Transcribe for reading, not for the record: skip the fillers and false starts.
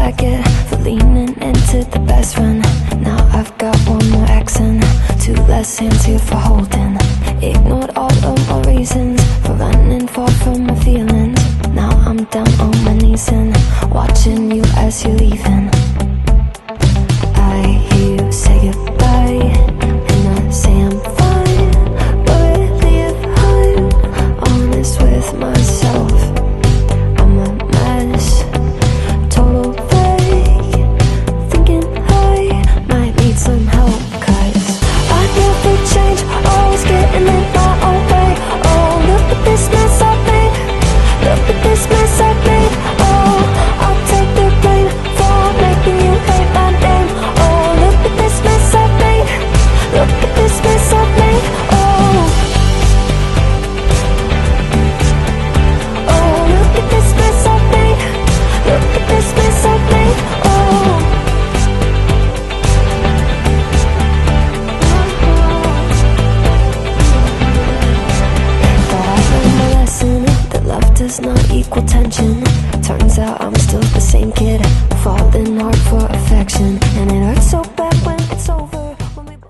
like it for leaning into the best friend. Now I've got one more accent, two less hands here for holding. Ignored all of my reasons for running far from my feelings. Now I'm down on my knees and watching you as you're leaving. I hear you say goodbye, and I say I'm fine, but really if I'm honest with myself, I'm a mess, total fake, thinking I might need some help. Cause I never change, always getting in my own way. Oh, look at this mess I've made, look at this mess I've made. Oh, I'll take the blame for making you hate my name. Oh, look at this mess I've made, look at this mess I've made. Oh, oh, look at this mess I've made, look at this mess I've made. Oh, but I learned my lesson that love does not equal tension. Turns out I'm still the same kid, falling hard for affection, and it hurts so bad when it's over.